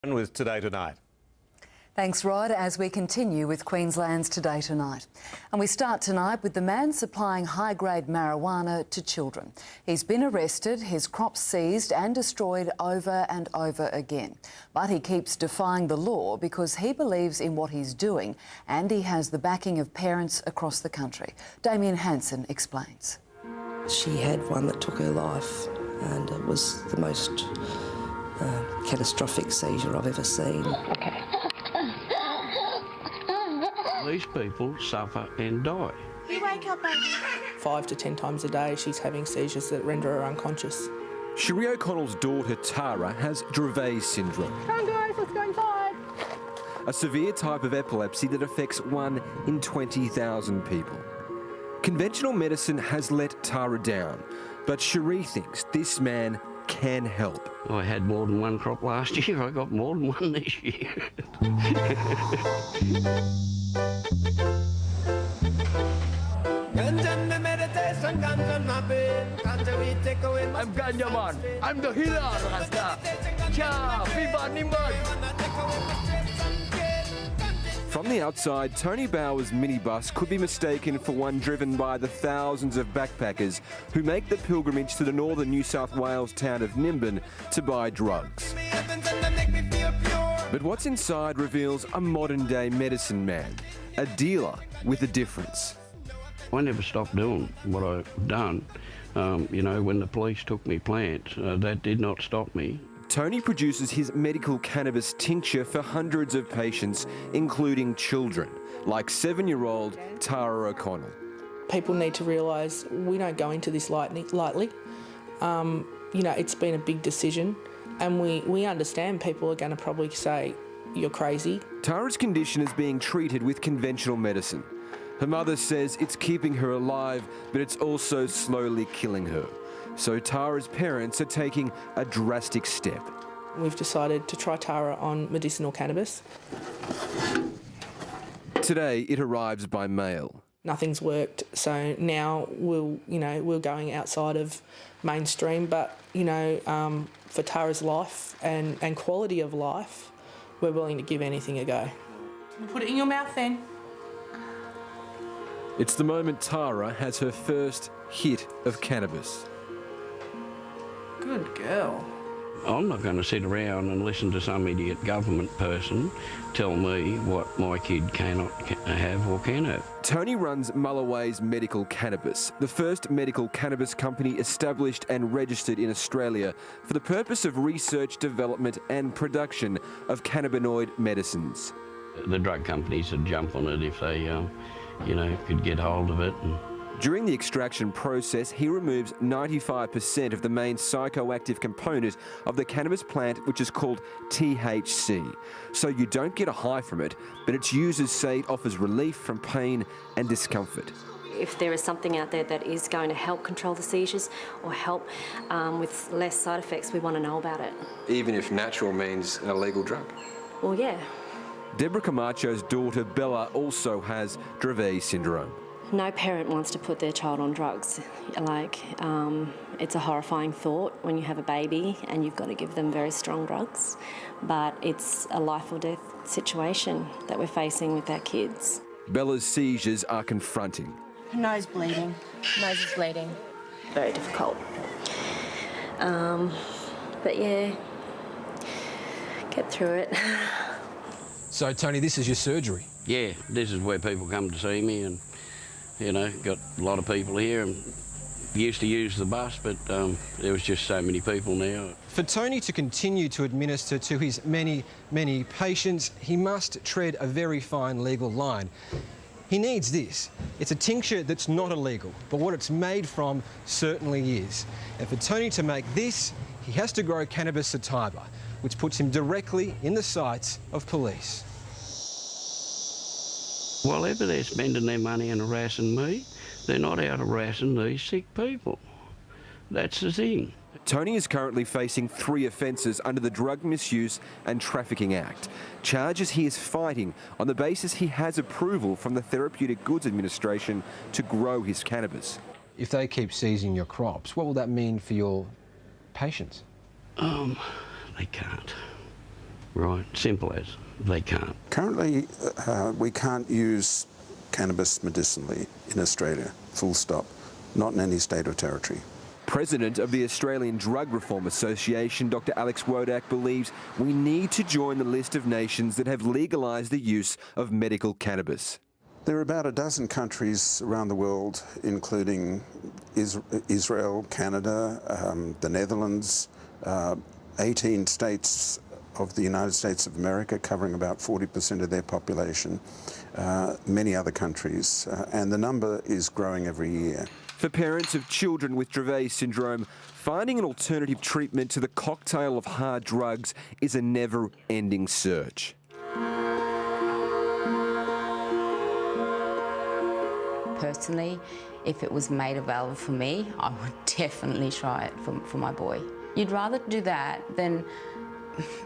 With Today Tonight. Thanks, Rod, as we continue with Queensland's Today Tonight. And we start tonight with the man supplying high-grade marijuana to children. He's been arrested, his crops seized and destroyed over and over again. But he keeps defying the law because he believes in what he's doing and he has the backing of parents across the country. Damien Hansen explains. She had one that took her life, and it was the most catastrophic seizure I've ever seen. Okay. These people suffer and die. You wake up, baby. 5 to 10 times a day she's having seizures that render her unconscious. Sheree O'Connell's daughter Tara has DRAVET syndrome. Come on, guys, let's go inside. A severe type of epilepsy that affects 1 in 20,000 people. Conventional medicine has let Tara down, but Sheree thinks this man can help. I had more than one crop last year. I got more than one this year. I'm Ganjaman. I'm the healer, Rasta. Cha, Viva Nimbus. From the outside, Tony Bauer's minibus could be mistaken for one driven by the thousands of backpackers who make the pilgrimage to the northern New South Wales town of Nimbin to buy drugs. But what's inside reveals a modern-day medicine man, a dealer with a difference. I never stopped doing what I've done. You know, when the police took me plants, that did not stop me. Tony produces his medical cannabis tincture for hundreds of patients, including children, like 7-year-old Tara O'Connell. People need to realise we don't go into this lightly. You know, it's been a big decision, and we understand people are going to probably say, you're crazy. Tara's condition is being treated with conventional medicine. Her mother says it's keeping her alive, but it's also slowly killing her. So Tara's parents are taking a drastic step. We've decided to try Tara on medicinal cannabis. Today it arrives by mail. Nothing's worked, so now we're going outside of mainstream, but for Tara's life and quality of life, we're willing to give anything a go. Put it in your mouth then. It's the moment Tara has her first hit of cannabis. Good girl. I'm not going to sit around and listen to some idiot government person tell me what my kid cannot have or can have. Tony runs Mulloway's Medical Cannabis, the first medical cannabis company established and registered in Australia for the purpose of research, development and production of cannabinoid medicines. The drug companies would jump on it if they, could get hold of it. During the extraction process, he removes 95% of the main psychoactive component of the cannabis plant, which is called THC. So you don't get a high from it, but its users say it offers relief from pain and discomfort. If there is something out there that is going to help control the seizures or help with less side effects, we want to know about it. Even if natural means an illegal drug? Well, yeah. Deborah Camacho's daughter Bella also has DRAVET syndrome. No parent wants to put their child on drugs. It's a horrifying thought when you have a baby and you've got to give them very strong drugs, but it's a life or death situation that we're facing with our kids. Bella's seizures are confronting. Her nose bleeding. Nose is bleeding. Very difficult. But yeah, get through it. So, Tony, this is your surgery? Yeah, this is where people come to see me, and got a lot of people here and used to use the bus, but there was just so many people now. For Tony to continue to administer to his many, many patients, he must tread a very fine legal line. He needs this. It's a tincture that's not illegal, but what it's made from certainly is. And for Tony to make this, he has to grow cannabis sativa, which puts him directly in the sights of police. Whatever they're spending their money and harassing me, they're not out harassing these sick people. That's the thing. Tony is currently facing 3 offences under the Drug Misuse and Trafficking Act, charges he is fighting on the basis he has approval from the Therapeutic Goods Administration to grow his cannabis. If they keep seizing your crops, what will that mean for your patients? They can't. Right, simple as. They can't. Currently, we can't use cannabis medicinally in Australia, full stop. Not in any state or territory. President of the Australian Drug Reform Association, Dr Alex Wodak, believes we need to join the list of nations that have legalised the use of medical cannabis. There are about a dozen countries around the world, including Israel, Canada, the Netherlands, 18 states of the United States of America, covering about 40% of their population, many other countries, and the number is growing every year. For parents of children with DRAVET syndrome, finding an alternative treatment to the cocktail of hard drugs is a never-ending search. Personally, if it was made available for me, I would definitely try it for my boy. You'd rather do that than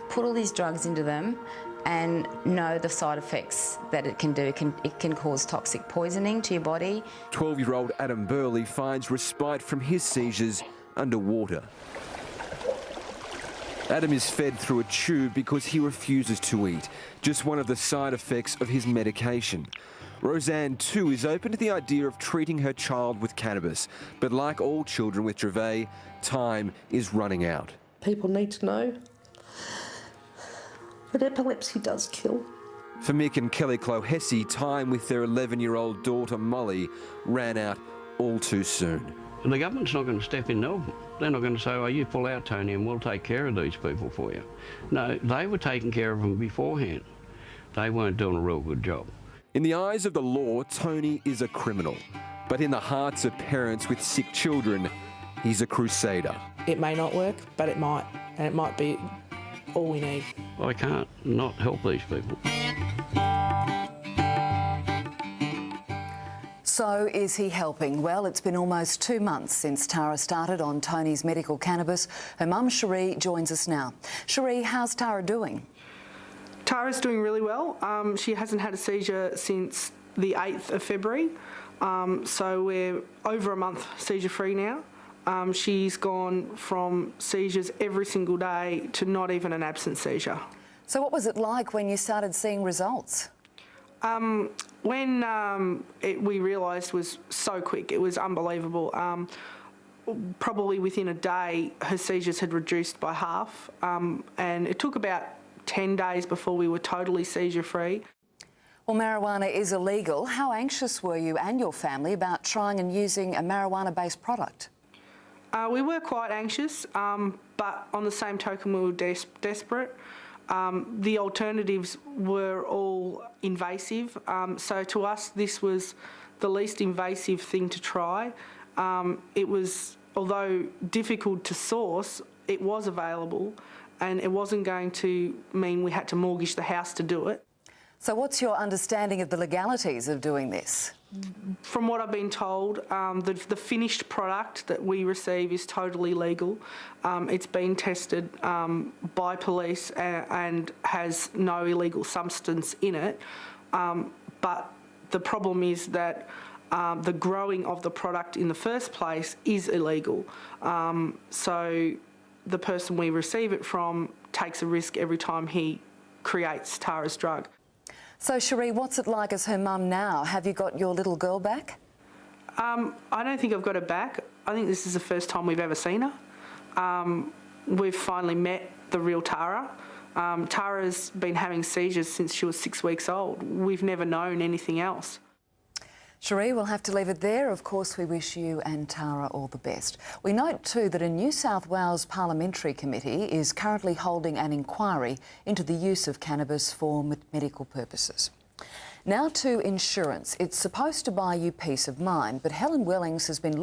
put all these drugs into them and know the side effects that it can do. It can cause toxic poisoning to your body. 12-year-old Adam Burley finds respite from his seizures underwater. Adam is fed through a tube because he refuses to eat, just one of the side effects of his medication. Roseanne, too, is open to the idea of treating her child with cannabis, but like all children with DRAVET, time is running out. People need to know that epilepsy does kill. For Mick and Kelly Clohessy, time with their 11-year-old daughter Molly ran out all too soon. The government's not going to step in and help them. They're not going to say, oh, you pull out, Tony, and we'll take care of these people for you. No, they were taking care of them beforehand. They weren't doing a real good job. In the eyes of the law, Tony is a criminal. But in the hearts of parents with sick children, he's a crusader. It may not work, but it might, and it might be all we need. I can't not help these people. So is he helping? Well, it's been almost 2 months since Tara started on Tony's medical cannabis. Her mum, Cherie, joins us now. Cherie, how's Tara doing? Tara's doing really well. She hasn't had a seizure since the 8th of February, so we're over a month seizure-free now. She's gone from seizures every single day to not even an absent seizure. So what was it like when you started seeing results? When we realised was so quick, it was unbelievable. Probably within a day, her seizures had reduced by half, and it took about 10 days before we were totally seizure-free. Well, marijuana is illegal. How anxious were you and your family about trying and using a marijuana-based product? We were quite anxious, but on the same token, we were desperate. The alternatives were all invasive, so to us, this was the least invasive thing to try. It was, although difficult to source, it was available, and it wasn't going to mean we had to mortgage the house to do it. So what's your understanding of the legalities of doing this? From what I've been told, the finished product that we receive is totally legal. It's been tested by police and has no illegal substance in it. But the problem is that the growing of the product in the first place is illegal. So the person we receive it from takes a risk every time he creates Tara's drug. So, Cherie, what's it like as her mum now? Have you got your little girl back? I don't think I've got her back. I think this is the first time we've ever seen her. We've finally met the real Tara. Tara's been having seizures since she was 6 weeks old. We've never known anything else. Cherie, we'll have to leave it there. Of course, we wish you and Tara all the best. We note too that a New South Wales Parliamentary Committee is currently holding an inquiry into the use of cannabis for medical purposes. Now to insurance. It's supposed to buy you peace of mind, but Helen Wellings has been looking